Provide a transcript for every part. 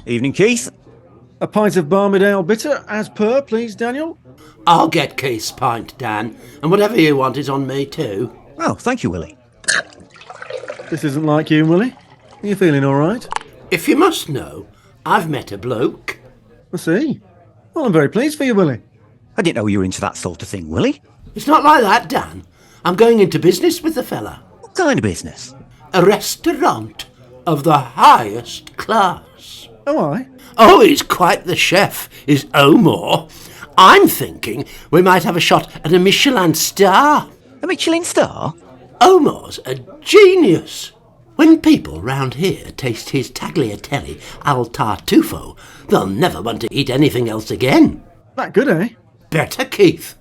Evening, Keith. A pint of Barmy Dale bitter, as per, please, Daniel. I'll get Keith's pint, Dan, and whatever you want is on me too. Oh, thank you, Willy. This isn't like you, Willy. Are you feeling all right? If you must know, I've met a bloke. I see. Well, I'm very pleased for you, Willy. I didn't know you were into that sort of thing, Willy. It's not like that, Dan. I'm going into business with the fella. What kind of business? A restaurant of the highest class. Oh, aye? Oh, he's quite the chef, is Omor. I'm thinking we might have a shot at a Michelin star. A Michelin star? Omor's a genius. When people round here taste his tagliatelle al tartufo, they'll never want to eat anything else again. That good, eh? Better, Keith.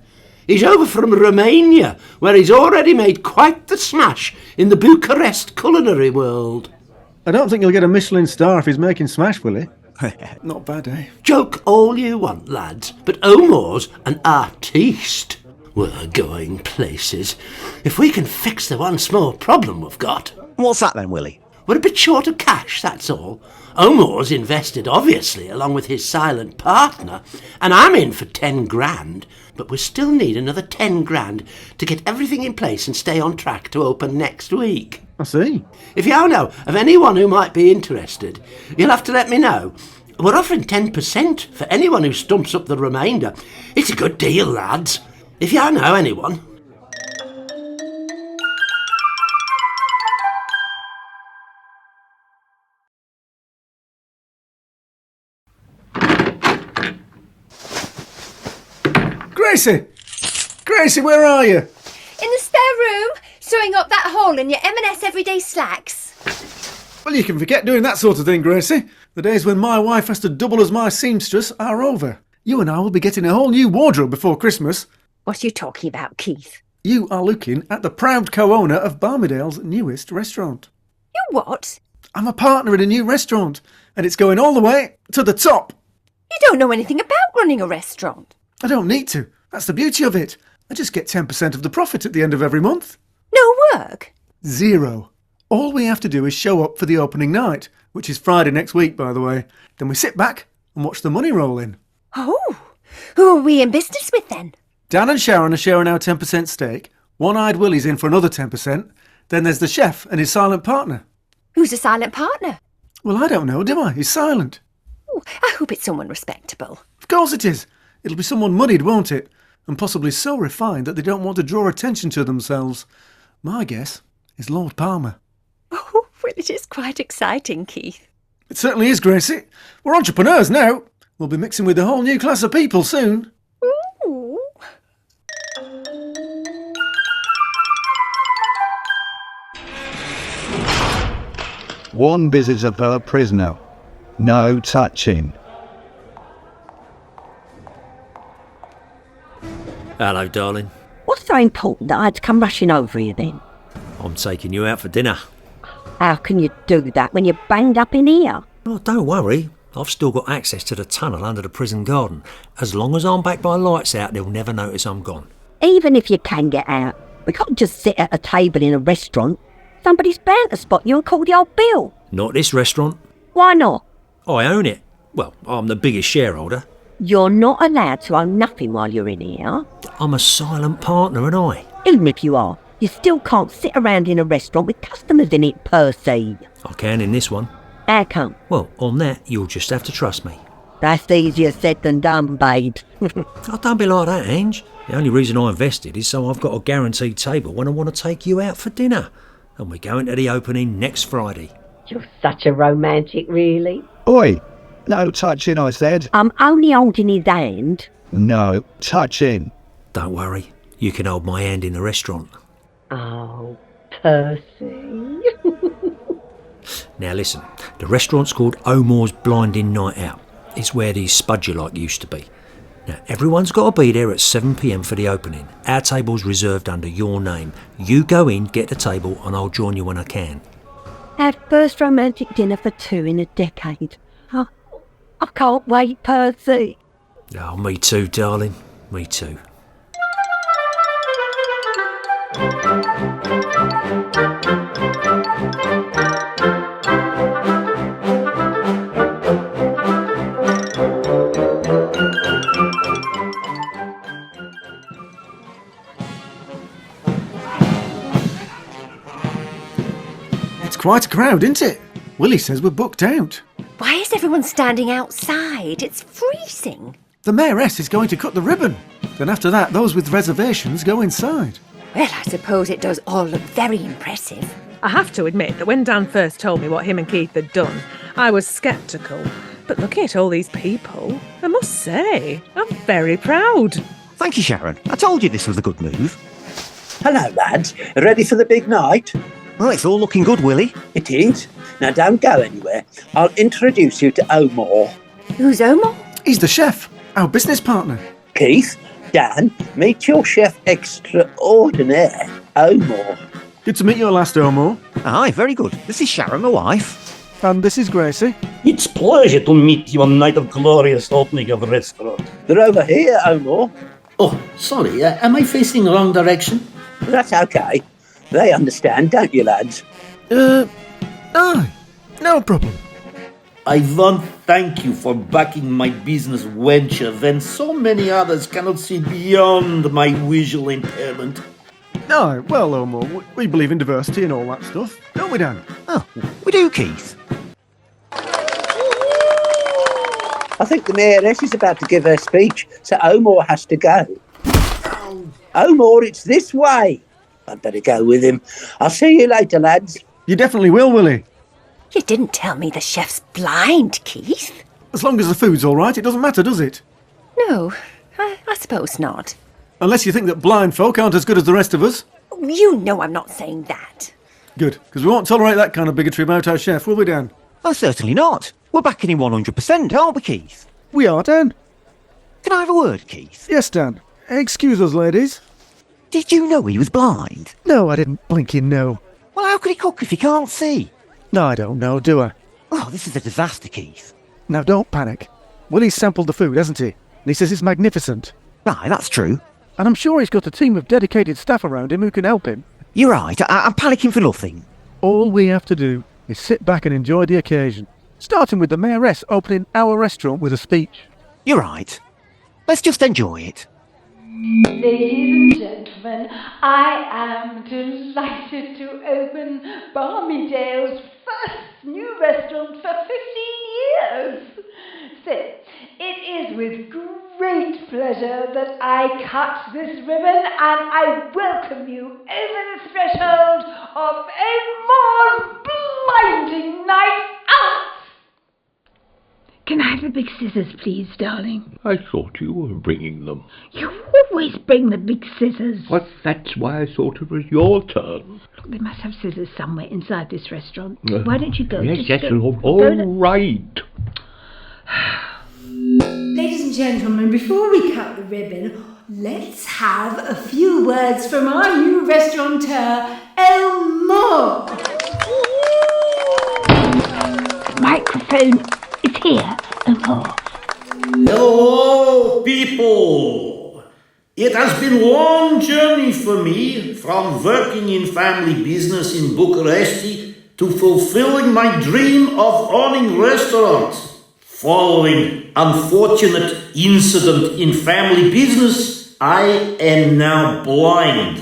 He's over from Romania, where he's already made quite the smash in the Bucharest culinary world. I don't think you'll get a Michelin star if he's making smash, Willy. Not bad, eh? Joke all you want, lads, but Omor's an artiste. We're going places. If we can fix the one small problem we've got. What's that then, Willy? We're a bit short of cash, that's all. Omor's invested, obviously, along with his silent partner, and I'm in for 10 grand, but we still need another 10 grand to get everything in place and stay on track to open next week. I see. If you know of anyone who might be interested, you'll have to let me know. We're offering 10% for anyone who stumps up the remainder. It's a good deal, lads. If you know anyone. Gracie! Gracie, where are you? In the spare room, sewing up that hole in your M&S everyday slacks. Well, you can forget doing that sort of thing, Gracie. The days when my wife has to double as my seamstress are over. You and I will be getting a whole new wardrobe before Christmas. What are you talking about, Keith? You are looking at the proud co-owner of Barmy Dale's newest restaurant. You what? I'm a partner in a new restaurant, and it's going all the way to the top. You don't know anything about running a restaurant. I don't need to. That's the beauty of it. I just get 10% of the profit at the end of every month. No work? 0. All we have to do is show up for the opening night, which is Friday next week, by the way. Then we sit back and watch the money roll in. Oh, who are we in business with then? Dan and Sharon are sharing our 10% stake. One-eyed Willy's in for another 10%. Then there's the chef and his silent partner. Who's a silent partner? Well, I don't know, do I? He's silent. Oh, I hope it's someone respectable. Of course it is. It'll be someone muddied, won't it? And possibly so refined that they don't want to draw attention to themselves. My guess is Lord Palmer. Oh, well, it is quite exciting, Keith. It certainly is, Gracie. We're entrepreneurs now. We'll be mixing with a whole new class of people soon. Ooh. One visitor per prisoner. No touching. Hello, darling. What's so important that I had to come rushing over here then? I'm taking you out for dinner. How can you do that when you're banged up in here? Oh, don't worry. I've still got access to the tunnel under the prison garden. As long as I'm back by lights out, they'll never notice I'm gone. Even if you can get out, we can't just sit at a table in a restaurant. Somebody's bound to spot you and call the old bill. Not this restaurant. Why not? I own it. Well, I'm the biggest shareholder. You're not allowed to own nothing while you're in here. I'm a silent partner, and I. Even if you are, you still can't sit around in a restaurant with customers in it, Percy. I can in this one. How come? Well, on that, you'll just have to trust me. That's easier said than done, babe. Oh, don't be like that, Ange. The only reason I invested is so I've got a guaranteed table when I want to take you out for dinner. And we're going to the opening next Friday. You're such a romantic, really. Oi, no touching, I said. I'm only holding his hand. No touching. Don't worry, you can hold my hand in the restaurant. Oh, Percy. Now listen, the restaurant's called Omor's Blinding Night Out. It's where the Spudger-like used to be. Now, everyone's got to be there at 7 p.m. for the opening. Our table's reserved under your name. You go in, get the table, and I'll join you when I can. Our first romantic dinner for 2 in a decade. Oh, I can't wait, Percy. Oh, me too, darling. Me too. It's quite a crowd, isn't it? Willy says we're booked out. Why is everyone standing outside? It's freezing. The Mayoress is going to cut the ribbon. Then after that, those with reservations go inside. Well, I suppose it does all look very impressive. I have to admit that when Dan first told me what him and Keith had done, I was sceptical. But looking at all these people, I must say, I'm very proud. Thank you, Sharon. I told you this was a good move. Hello, lads. Ready for the big night? Well, it's all looking good, Willy. It is. Now, don't go anywhere. I'll introduce you to Omor. Who's Omor? He's the chef, our business partner. Keith, Dan, meet your chef extraordinaire, Omor. Good to meet your last, Omor. Aye, very good. This is Sharon, my wife. And this is Gracie. It's a pleasure to meet you on night of glorious opening of a restaurant. They're over here, Omor. Oh, sorry, am I facing the wrong direction? That's okay. They understand, don't you, lads? Aye, no problem. I want to thank you for backing my business venture when so many others cannot see beyond my visual impairment. Aye, well, Omor, we believe in diversity and all that stuff, don't we, Dan? Oh, we do, Keith. I think the Mayoress is about to give her speech, so Omor has to go. Omor, it's this way. I'd better go with him. I'll see you later, lads. You definitely will, Willy. You didn't tell me the chef's blind, Keith. As long as the food's all right, it doesn't matter, does it? No, I suppose not. Unless you think that blind folk aren't as good as the rest of us. You know I'm not saying that. Good, because we won't tolerate that kind of bigotry about our chef, will we, Dan? Oh, certainly not. We're backing him 100%, aren't we, Keith? We are, Dan. Can I have a word, Keith? Yes, Dan. Excuse us, ladies. Did you know he was blind? No, I didn't blinking know. Well, how could he cook if he can't see? No, I don't know, do I? Oh, this is a disaster, Keith. Now, don't panic. Willie's sampled the food, hasn't he? And he says it's magnificent. Aye, that's true. And I'm sure he's got a team of dedicated staff around him who can help him. You're right. I'm panicking for nothing. All we have to do is sit back and enjoy the occasion. Starting with the Mayoress opening our restaurant with a speech. You're right. Let's just enjoy it. Ladies and gentlemen, I am delighted to open Barmy Dale's first new restaurant for 15 years. So, it is with great pleasure that I cut this ribbon and I welcome you over the threshold of a more blinding night out. Can I have the big scissors, please, darling? I thought you were bringing them. You always bring the big scissors. Well, that's why I thought it was your turn. Look, they must have scissors somewhere inside this restaurant. Why don't you go? Yes, Just yes, go. all right. Ladies and gentlemen, before we cut the ribbon, let's have a few words from our new restaurateur, Omor. The microphone is here, Omor. Hello, people. It has been a long journey for me from working in family business in Bucharest to fulfilling my dream of owning restaurants. Following unfortunate incident in family business, I am now blind.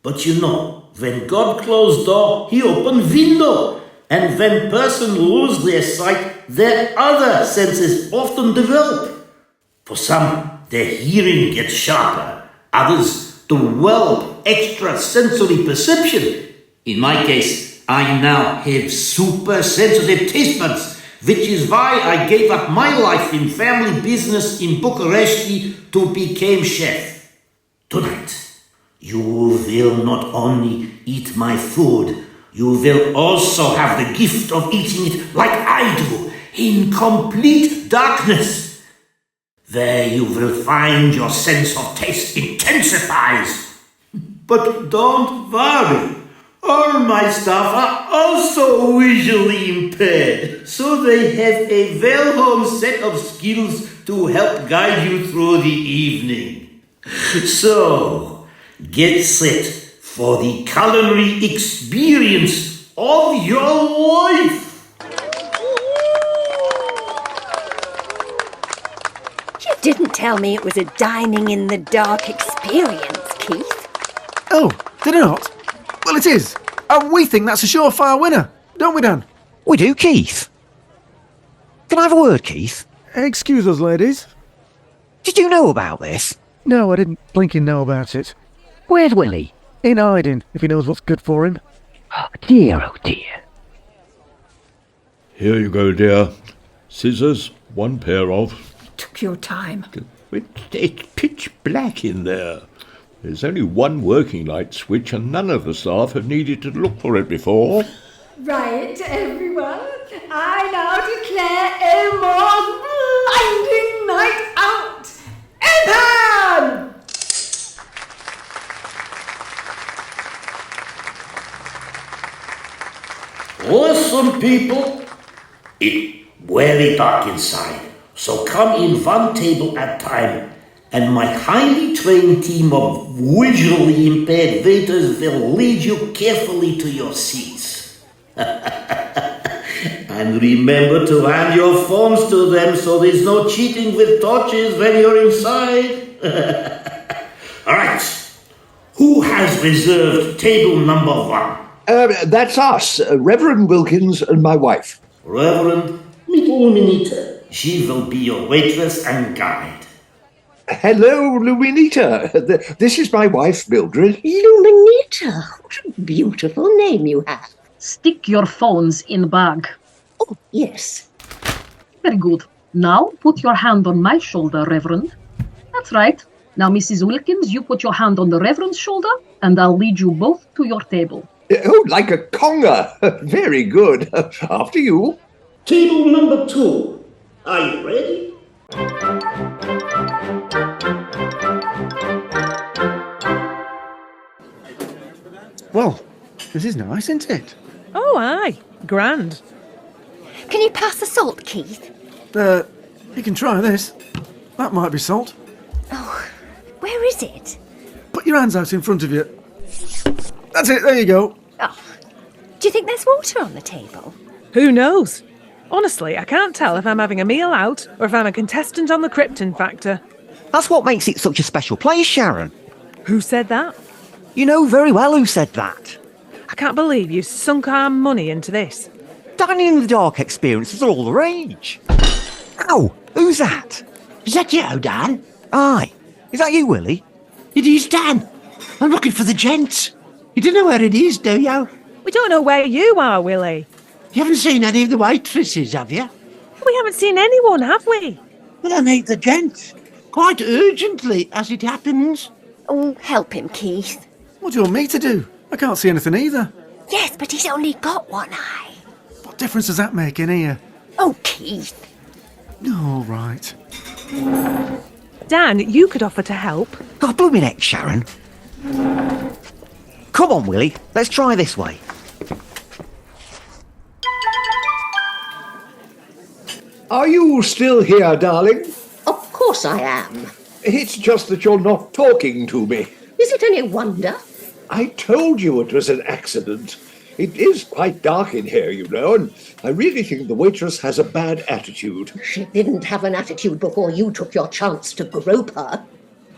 But you know, when God closed door, he opened window. And when person lose their sight, their other senses often develop. For some, their hearing gets sharper. Others develop extrasensory perception. In my case, I now have super sensitive taste buds, which is why I gave up my life in family business in Bucharest to become chef. Tonight, you will not only eat my food, you will also have the gift of eating it like I do, in complete darkness. There you will find your sense of taste intensifies. But don't worry, all my staff are also visually impaired, so they have a well-honed set of skills to help guide you through the evening. So, get set for the culinary experience of your life. You didn't tell me it was a dining in the dark experience, Keith. Oh, did I not? Well, it is. And we think that's a surefire winner, don't we, Dan? We do, Keith. Can I have a word, Keith? Excuse us, ladies. Did you know about this? No, I didn't blinking know about it. Where's Willy? In hiding, if he knows what's good for him. Oh dear. Here you go, dear. Scissors, one pair of. Took your time. It's pitch black in there. There's only one working light switch and none of the staff have needed to look for it before. Right, everyone. I now declare Omor's blinding night out. Open! Listen, people. It's very dark inside, so come in one table at a time, and my highly trained team of visually impaired waiters will lead you carefully to your seats. And remember to hand your phones to them so there's no cheating with torches when you're inside. All right. Who has reserved table number 1? That's us, Reverend Wilkins and my wife. Reverend, meet Luminita. She will be your waitress and guide. Hello, Luminita. This is my wife, Mildred. Luminita, what a beautiful name you have. Stick your phones in the bag. Oh, yes. Very good. Now put your hand on my shoulder, Reverend. That's right. Now, Mrs. Wilkins, you put your hand on the Reverend's shoulder, and I'll lead you both to your table. Oh, like a conga. Very good. After you. Table number 2. Are you ready? Well, this is nice, isn't it? Oh, aye. Grand. Can you pass the salt, Keith? You can try this. That might be salt. Oh, where is it? Put your hands out in front of you. That's it, there you go. Oh, do you think there's water on the table? Who knows? Honestly, I can't tell if I'm having a meal out or if I'm a contestant on the Krypton Factor. That's what makes it such a special place, Sharon. Who said that? You know very well who said that. I can't believe you sunk our money into this. Dining in the dark experiences are all the rage. Ow! Who's that? Is that you, Dan? Aye. Is that you, Willy? It is, Dan. I'm looking for the gents. You don't know where it is, do you? We don't know where you are, Willy. You haven't seen any of the waitresses, have you? We haven't seen anyone, have we? Well, I need the gents. Quite urgently, as it happens. Oh, help him, Keith. What do you want me to do? I can't see anything either. Yes, but he's only got one eye. What difference does that make in here? Oh, Keith. All right. Dan, you could offer to help. God, blooming heck, Sharon. Come on, Willy. Let's try this way. Are you still here, darling? Of course I am. It's just that you're not talking to me. Is it any wonder? I told you it was an accident. It is quite dark in here, you know, and I really think the waitress has a bad attitude. She didn't have an attitude before you took your chance to grope her.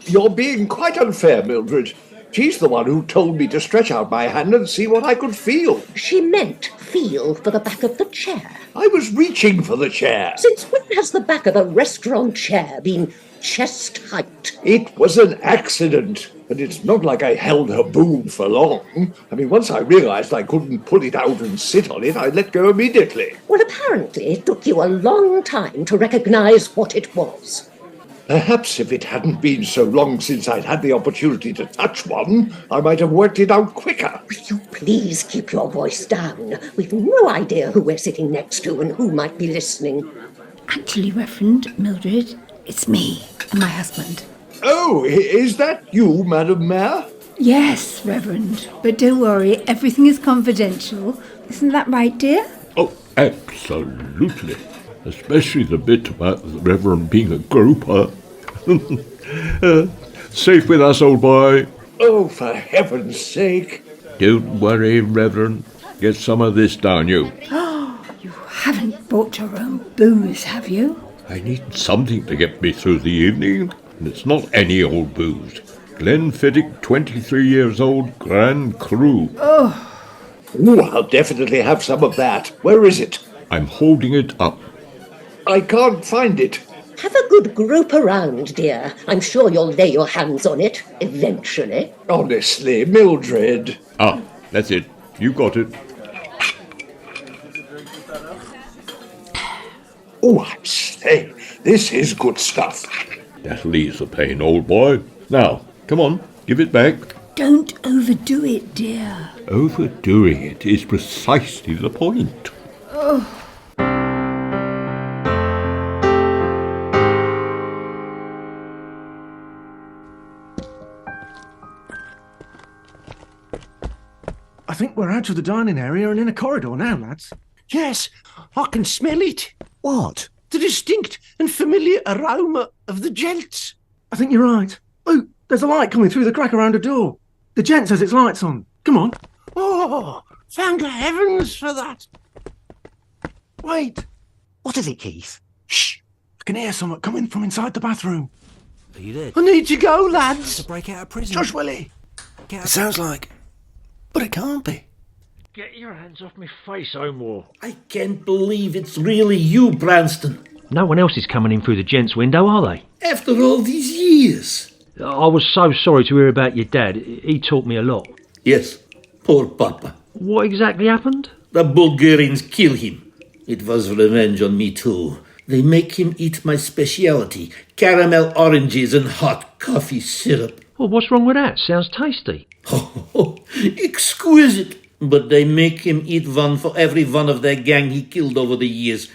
You're being quite unfair, Mildred. She's the one who told me to stretch out my hand and see what I could feel. She meant feel for the back of the chair. I was reaching for the chair. Since when has the back of a restaurant chair been chest height? It was an accident, and it's not like I held her boob for long. I mean, once I realised I couldn't pull it out and sit on it, I let go immediately. Well, apparently it took you a long time to recognise what it was. Perhaps if it hadn't been so long since I'd had the opportunity to touch one, I might have worked it out quicker. Will you please keep your voice down? We've no idea who we're sitting next to and who might be listening. Actually, Reverend, Mildred, it's me and my husband. Oh, is that you, Madam Mayor? Yes, Reverend. But don't worry, everything is confidential. Isn't that right, dear? Oh, absolutely. Especially the bit about the Reverend being a groper. Safe with us, old boy. Oh, for heaven's sake. Don't worry, Reverend. Get some of this down you. You haven't bought your own booze, have you? I need something to get me through the evening, and it's not any old booze. Glenfiddich, 23 years old, Grand Cru. Oh. Ooh, I'll definitely have some of that. Where is it? I'm holding it up. I can't find it. Have a good group around, dear. I'm sure you'll lay your hands on it, eventually. Honestly, Mildred. Ah, that's it. You got it. Oh, I say, this is good stuff. That'll ease the pain, old boy. Now, come on, give it back. Don't overdo it, dear. Overdoing it is precisely the point. Oh. I think we're out of the dining area and in a corridor now, lads. Yes, I can smell it. What? The distinct and familiar aroma of the gents. I think you're right. Oh, there's a light coming through the crack around a door. The gent says its light's on. Come on. Oh, thank heavens for that. Wait. What is it, Keith? Shh. I can hear someone coming from inside the bathroom. Are you there? I need to go, lads. To break out of prison. Josh, Willy. It sounds like... But it can't be. Get your hands off my face, Omor. I can't believe it's really you, Branston. No one else is coming in through the gents' window, are they? After all these years. I was so sorry to hear about your dad. He taught me a lot. Yes, poor Papa. What exactly happened? The Bulgarians kill him. It was revenge on me too. They make him eat my speciality, caramel oranges and hot coffee syrup. Well, what's wrong with that? Sounds tasty. Oh, exquisite. But they make him eat one for every one of their gang he killed over the years.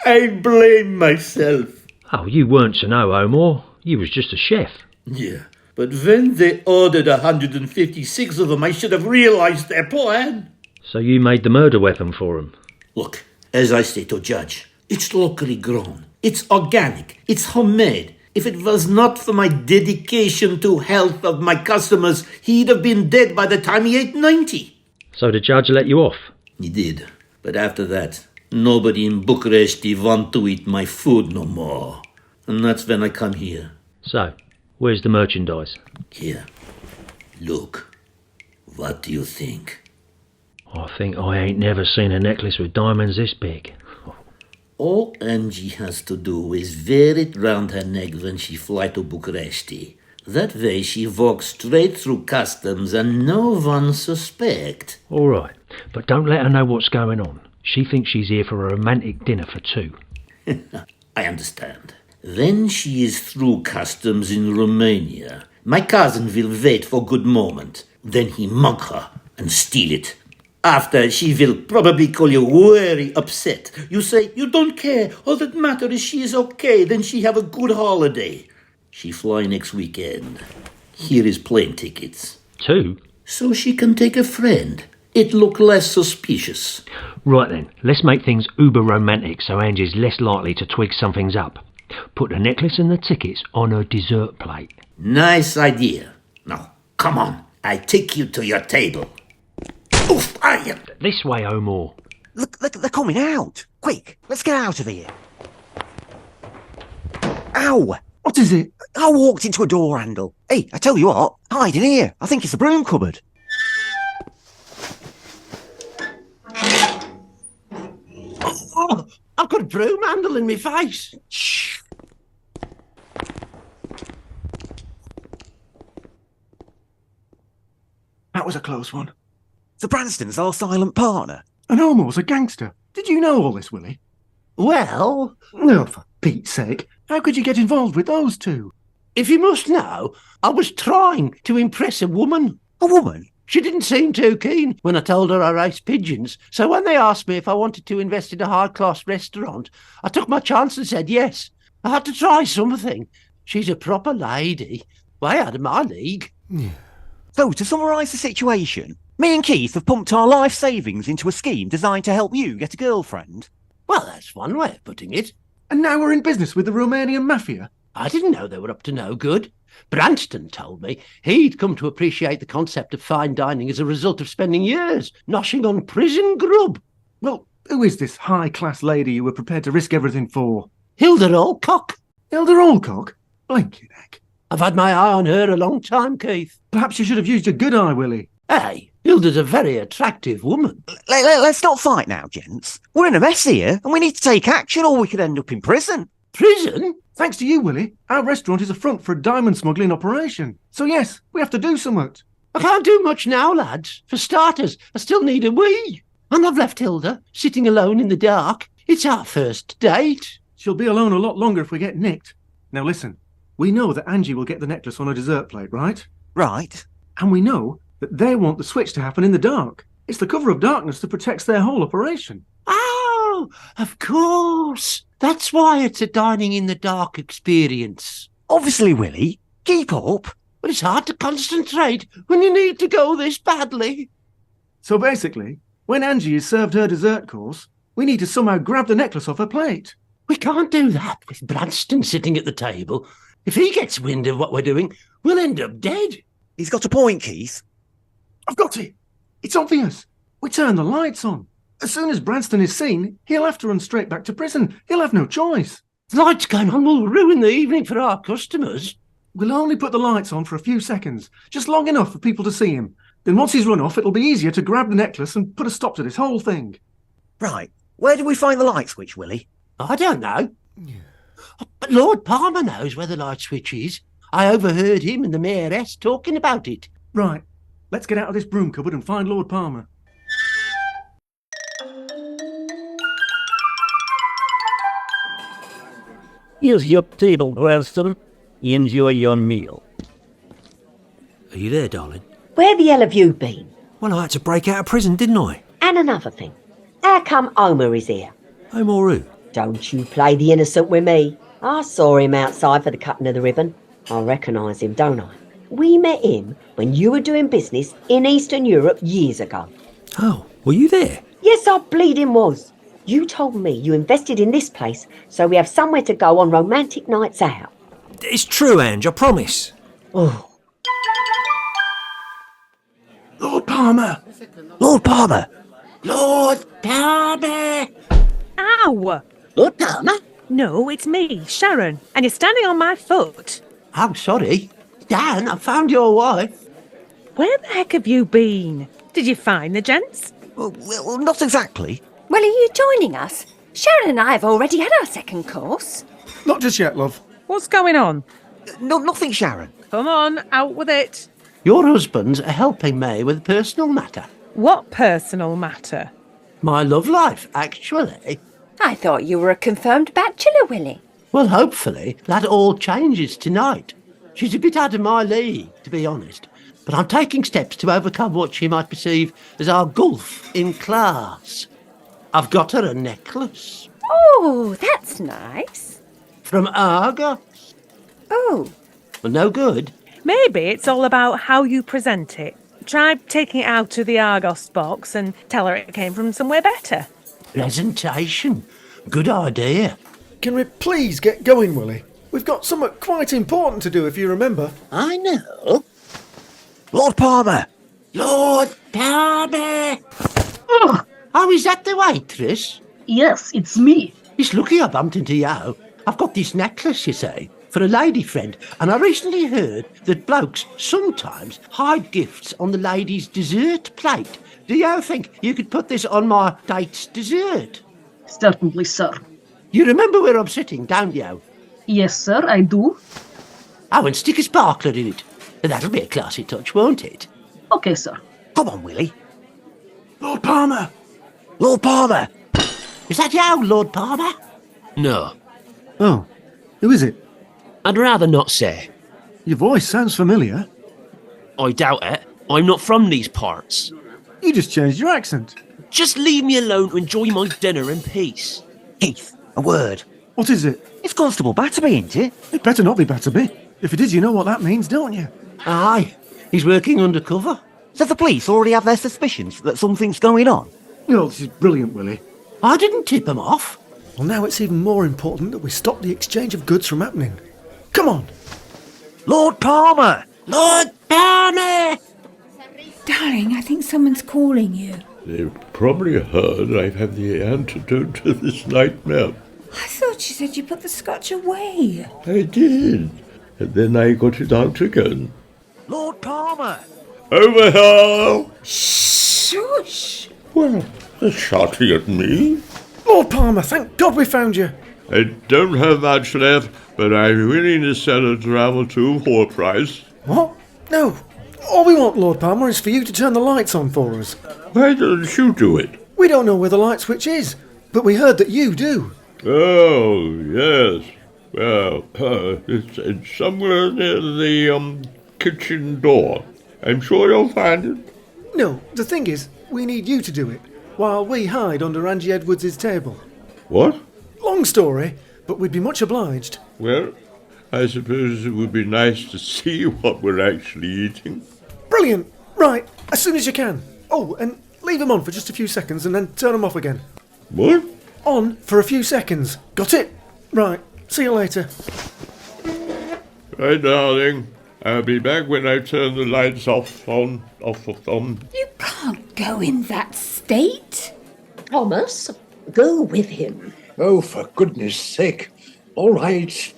I blame myself. Oh, you weren't to know, Omor. You was just a chef. Yeah, but when they ordered 156 of them, I should have realised their plan. So you made the murder weapon for him? Look, as I say to Judge, it's locally grown. It's organic. It's homemade. If it was not for my dedication to health of my customers, he'd have been dead by the time he ate 90. So the judge let you off? He did. But after that, nobody in Bucharest want to eat my food no more. And that's when I come here. So, where's the merchandise? Here. Look. What do you think? I think I ain't never seen a necklace with diamonds this big. All Angie has to do is wear it round her neck when she fly to Bucharest. That way she walks straight through customs and no one suspect. All right, but don't let her know what's going on. She thinks she's here for a romantic dinner for two. I understand. When she is through customs in Romania, my cousin will wait for a good moment. Then he mug her and steal it. After, she will probably call you very upset. You say, you don't care. All that matters is she is okay. Then she have a good holiday. She fly next weekend. Here is plane tickets. Two? So she can take a friend. It look less suspicious. Right then, let's make things uber romantic so Angie's less likely to twig something's up. Put the necklace and the tickets on her dessert plate. Nice idea. Now, come on. I take you to your table. Oof, This way, Omor. Look, they're coming out. Quick, let's get out of here. Ow! What is it? I walked into a door handle. Hey, I tell you what, hide in here. I think it's a broom cupboard. Oh, I've got a broom handle in my face. Shh. That was a close one. The Branston's our silent partner. And Omor's a gangster. Did you know all this, Willy? Well... No, for Pete's sake. How could you get involved with those two? If you must know, I was trying to impress a woman. A woman? She didn't seem too keen when I told her I raced pigeons. So when they asked me if I wanted to invest in a high-class restaurant, I took my chance and said yes. I had to try something. She's a proper lady. Way out of my league. So, to summarise the situation, me and Keith have pumped our life savings into a scheme designed to help you get a girlfriend. Well, that's one way of putting it. And now we're in business with the Romanian mafia? I didn't know they were up to no good. Branston told me he'd come to appreciate the concept of fine dining as a result of spending years noshing on prison grub. Well, who is this high-class lady you were prepared to risk everything for? Hilda Alcock. Hilda Alcock? Blinking heck. I've had my eye on her a long time, Keith. Perhaps you should have used your good eye, Willy. Hey, Hilda's a very attractive woman. Let's not fight now, gents. We're in a mess here, and we need to take action or we could end up in prison. Prison? Thanks to you, Willy, our restaurant is a front for a diamond smuggling operation. So yes, we have to do something. I can't do much now, lads. For starters, I still need a wee. And I've left Hilda sitting alone in the dark. It's our first date. She'll be alone a lot longer if we get nicked. Now listen, we know that Angie will get the necklace on her dessert plate, right? Right. And we know that they want the switch to happen in the dark. It's the cover of darkness that protects their whole operation. Oh, of course. That's why it's a dining in the dark experience. Obviously, Willy. Keep up. But it's hard to concentrate when you need to go this badly. So basically, when Angie is served her dessert course, we need to somehow grab the necklace off her plate. We can't do that with Branston sitting at the table. If he gets wind of what we're doing, we'll end up dead. He's got a point, Keith. I've got it. It's obvious. We turn the lights on. As soon as Branston is seen, he'll have to run straight back to prison. He'll have no choice. The lights going on will ruin the evening for our customers. We'll only put the lights on for a few seconds, just long enough for people to see him. Then once he's run off, it'll be easier to grab the necklace and put a stop to this whole thing. Right. Where do we find the light switch, Willy? I don't know. But Lord Palmer knows where the light switch is. I overheard him and the Mayoress talking about it. Right. Let's get out of this broom cupboard and find Lord Palmer. Here's your table, Branston. Enjoy your meal. Are you there, darling? Where the hell have you been? Well, I had to break out of prison, didn't I? And another thing. How come Omor is here? Omor who? Don't you play the innocent with me. I saw him outside for the cutting of the ribbon. I recognise him, don't I? We met him when you were doing business in Eastern Europe years ago. Oh, were you there? Yes, I bleeding was. You told me you invested in this place so we have somewhere to go on romantic nights out. It's true, Ange, I promise. Oh. Lord Palmer! Lord Palmer! Lord Palmer! Ow! Lord Palmer? No, it's me, Sharon, and you're standing on my foot. I'm sorry. Dan, I found your wife. Where the heck have you been? Did you find the gents? Well, not exactly. Well, are you joining us? Sharon and I have already had our second course. Not just yet, love. What's going on? No, nothing, Sharon. Come on, out with it. Your husbands are helping me with a personal matter. What personal matter? My love life, actually. I thought you were a confirmed bachelor, Willy. Well, hopefully that all changes tonight. She's a bit out of my league, to be honest. But I'm taking steps to overcome what she might perceive as our gulf in class. I've got her a necklace. Oh, that's nice. From Argos. Oh. Well, no good. Maybe it's all about how you present it. Try taking it out of the Argos box and tell her it came from somewhere better. Presentation. Good idea. Can we please get going, Willy? We've got something quite important to do, if you remember. I know. Lord Palmer! Lord Palmer! Oh, is that the waitress? Yes, it's me. It's lucky I bumped into you. I've got this necklace, you see, for a lady friend, and I recently heard that blokes sometimes hide gifts on the lady's dessert plate. Do you think you could put this on my date's dessert? Certainly, sir. You remember where I'm sitting, don't you? Yes, sir, I do. Oh, and stick a sparkler in it. That'll be a classy touch, won't it? Okay, sir. Come on, Willy. Lord Palmer! Lord Palmer! Is that you, Lord Palmer? No. Oh, who is it? I'd rather not say. Your voice sounds familiar. I doubt it. I'm not from these parts. You just changed your accent. Just leave me alone to enjoy my dinner in peace. Keith, a word. What is it? It's Constable Batterby, ain't it? It better not be Batterby. If it is, you know what that means, don't you? Aye, he's working undercover. So the police already have their suspicions that something's going on? Oh, this is brilliant, Willy. I didn't tip him off. Well, now it's even more important that we stop the exchange of goods from happening. Come on. Lord Palmer! Lord Palmer! Darling, I think someone's calling you. They've probably heard I've had the antidote to this nightmare. I thought you said you put the scotch away. I did. And then I got it out again. Lord Palmer! Over here! Shush! Well, they're shouting at me. Lord Palmer, thank God we found you. I don't have much left, but I'm willing to sell a travel to for a price. What? No. All we want, Lord Palmer, is for you to turn the lights on for us. Why don't you do it? We don't know where the light switch is, but we heard that you do. Oh, yes. Well, it's somewhere near the kitchen door. I'm sure you'll find it. No, the thing is, we need you to do it, while we hide under Angie Edwards' table. What? Long story, but we'd be much obliged. Well, I suppose it would be nice to see what we're actually eating. Brilliant! Right, as soon as you can. Oh, and leave them on for just a few seconds and then turn them off again. What? On for a few seconds. Got it? Right, see you later. Right, darling. I'll be back when I turn the lights off. You can't go in that state. Thomas, go with him. Oh, for goodness sake. All right.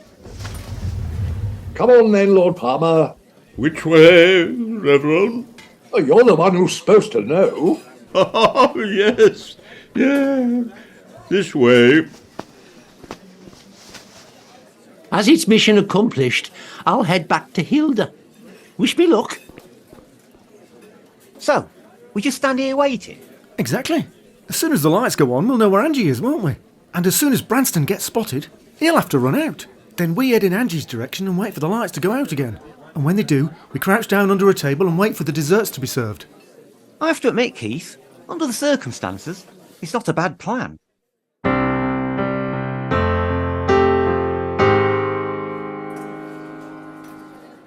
Come on then, Lord Palmer. Which way, Reverend? Oh, you're the one who's supposed to know. Oh, yes. Yeah. This way. As it's mission accomplished, I'll head back to Hilda. Wish me luck. So, we just stand here waiting? Exactly. As soon as the lights go on, we'll know where Angie is, won't we? And as soon as Branston gets spotted, he'll have to run out. Then we head in Angie's direction and wait for the lights to go out again. And when they do, we crouch down under a table and wait for the desserts to be served. I have to admit, Keith, under the circumstances, it's not a bad plan.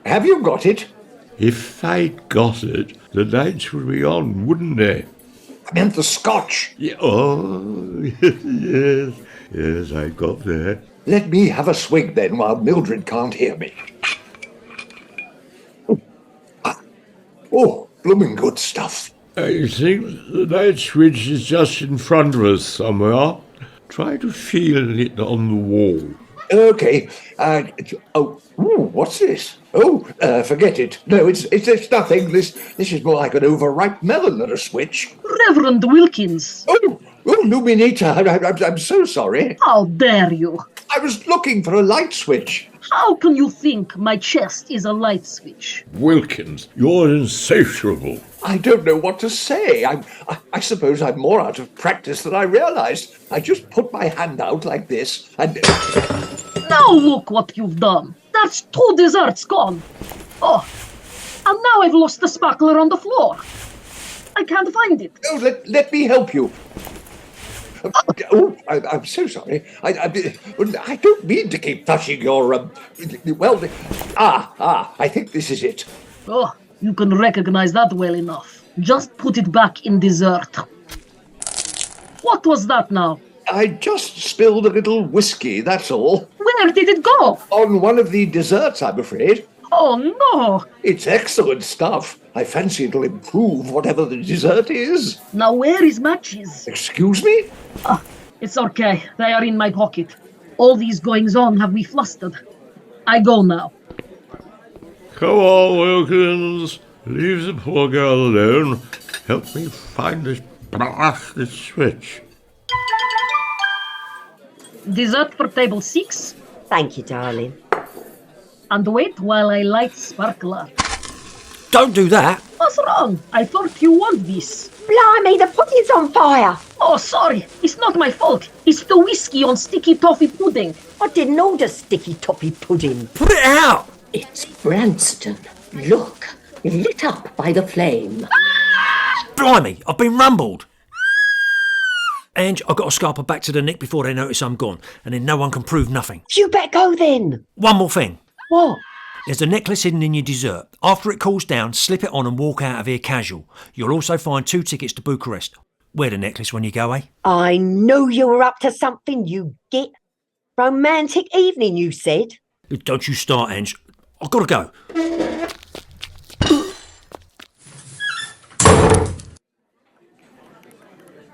Have you got it? If I got it, the lights would be on, wouldn't they? I meant the scotch. Yeah, oh, yes, I got that. Let me have a swig then while Mildred can't hear me. Oh, blooming good stuff. I think the light switch is just in front of us somewhere. Try to feel it on the wall. Okay. What's this? Forget it. No, it's nothing. This is more like an overripe melon than a switch. Reverend Wilkins. Oh, Luminator, I'm so sorry. How dare you? I was looking for a light switch. How can you think my chest is a light switch? Wilkins, you're insatiable. I don't know what to say. I suppose I'm more out of practice than I realized. I just put my hand out like this and... Now look what you've done. That's 2 desserts gone. Oh, and now I've lost the sparkler on the floor. I can't find it. Oh, let me help you. I'm so sorry. I don't mean to keep touching your, I think this is it. Oh, you can recognize that well enough. Just put it back in dessert. What was that now? I just spilled a little whiskey, that's all. Where did it go? On one of the desserts, I'm afraid. Oh, no. It's excellent stuff. I fancy it'll improve whatever the dessert is. Now where is matches? Excuse me? It's okay. They are in my pocket. All these goings-on have me flustered. I go now. Come on, Wilkins. Leave the poor girl alone. Help me find this blasted switch. Dessert for table 6. Thank you, darling. And wait while I light sparkler. Don't do that. What's wrong? I thought you want this. Blimey, the pudding's on fire. Oh, sorry. It's not my fault. It's the whiskey on sticky toffee pudding. I didn't order sticky toffee pudding. Put it out. It's Branston. Look, lit up by the flame. Blimey, I've been rumbled. Ange, I've got to scarp her back to the neck before they notice I'm gone, and then no one can prove nothing. You better go then. One more thing. What? There's a necklace hidden in your dessert. After it cools down, slip it on and walk out of here casual. You'll also find 2 tickets to Bucharest. Wear the necklace when you go, eh? I knew you were up to something, you git. Romantic evening, you said. Don't you start, Ange. I've got to go.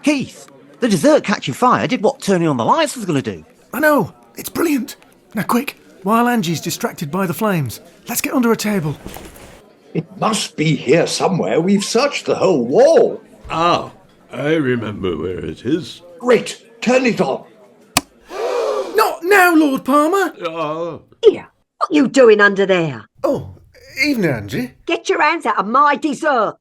Keith, the dessert catching fire did what turning on the lights was going to do. I know, it's brilliant. Now quick, while Angie's distracted by the flames, let's get under a table. It must be here somewhere. We've searched the whole wall. Ah, I remember where it is. Great, turn it on. Not now, Lord Palmer! Here, what you doing under there? Oh, evening, Angie. Get your hands out of my dessert.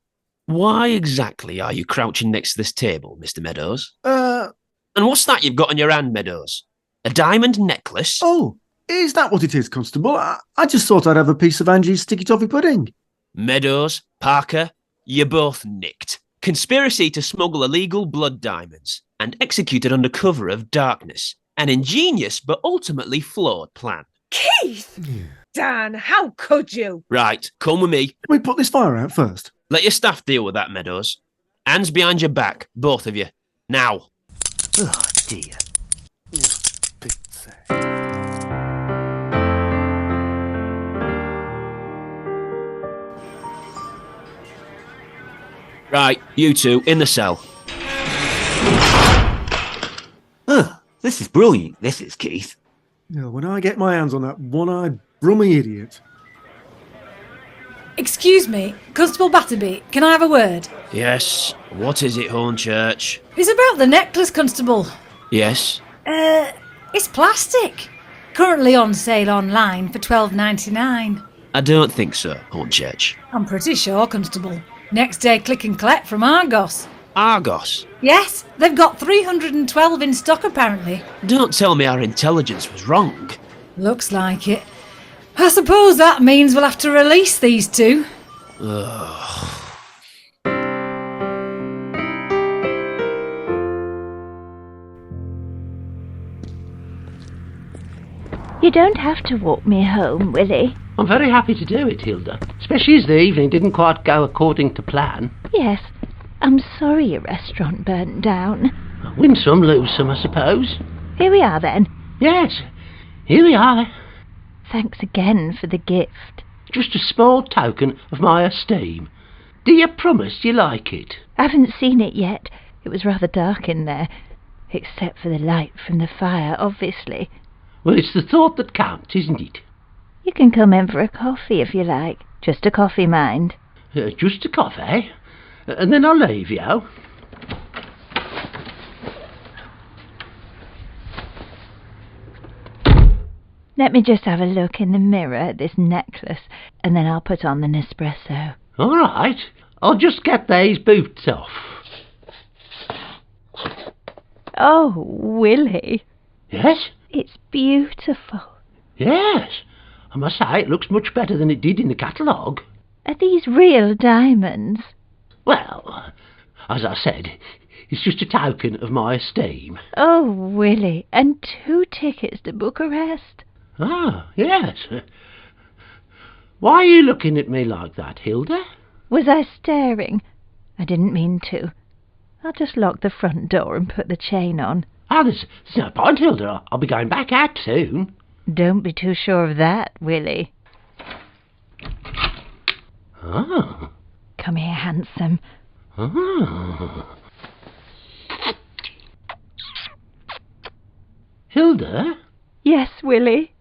Why exactly are you crouching next to this table, Mr. Meadows? And what's that you've got in your hand, Meadows? A diamond necklace? Oh, is that what it is, Constable? I just thought I'd have a piece of Angie's sticky toffee pudding. Meadows, Parker, you're both nicked. Conspiracy to smuggle illegal blood diamonds and executed under cover of darkness. An ingenious but ultimately flawed plan. Keith! Dan, how could you? Right, come with me. Can we put this fire out first? Let your staff deal with that, Meadows. Hands behind your back, both of you. Now. Oh, dear. Right, you two, in the cell. This is brilliant, this is, Keith. Yeah, when I get my hands on that one-eyed brummy idiot. Excuse me, Constable Batterby, can I have a word? Yes, what is it, Hornchurch? It's about the necklace, Constable. Yes? It's plastic. Currently on sale online for $12.99. I don't think so, Hornchurch. I'm pretty sure, Constable. Next day click and collect from Argos. Argos? Yes, they've got 312 in stock apparently. Don't tell me our intelligence was wrong. Looks like it. I suppose that means we'll have to release these two. Ugh. You don't have to walk me home, Willy. I'm very happy to do it, Hilda, especially as the evening didn't quite go according to plan. Yes, I'm sorry your restaurant burnt down. Win some, lose some, I suppose. Here we are then. Yes, here we are. Thanks again for the gift. Just a small token of my esteem. Do you promise you like it? I haven't seen it yet. It was rather dark in there, except for the light from the fire, obviously. Well, it's the thought that counts, isn't it? You can come in for a coffee if you like. Just a coffee, mind. Just a coffee? And then I'll leave you. Let me just have a look in the mirror at this necklace, and then I'll put on the Nespresso. All right. I'll just get these boots off. Oh, Willy. Yes? It's beautiful. Yes. I must say it looks much better than it did in the catalogue. Are these real diamonds? Well, as I said, it's just a token of my esteem. Oh, Willy, and 2 tickets to Bucharest. Ah, yes. Why are you looking at me like that, Hilda? Was I staring? I didn't mean to. I'll just lock the front door and put the chain on. Ah, there's no point, Hilda. I'll be going back out soon. Don't be too sure of that, Willy. Oh. Come here, handsome. Oh. Hilda? Yes, Willy?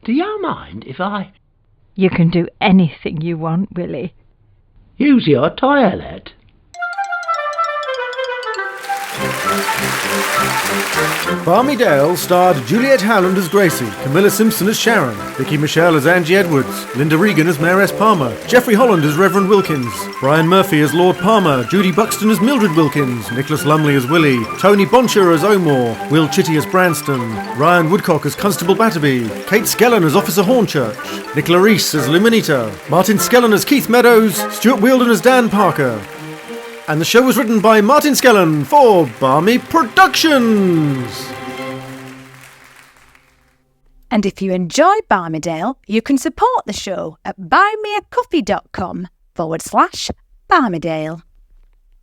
Do you mind if I... You can do anything you want, Willy. Use your toilet. Barmy Dale starred Juliet Howland as Gracie, Camilla Simson as Sharon, Vicki Michelle as Angie Edwards, Linda Regan as Mayoress Palmer, Geoffrey Holland as Reverend Wilkins, Brian Murphy as Lord Palmer, Judy Buxton as Mildred Wilkins, Nicholas Lumley as Willy, Tony Boncza as Omor, Will Chitty as Branston, Ryan Woodcock as Constable Batterby, Kate Skellern as Officer Hornchurch, Nicola Reese as Luminita, Martin Skellern as Keith Meadows, Stuart Wheeldon as Dan Parker. And the show was written by Martin Skellern for Barmy Productions. And if you enjoy Barmy Dale, you can support the show at buymeacoffee.com/Barmy Dale.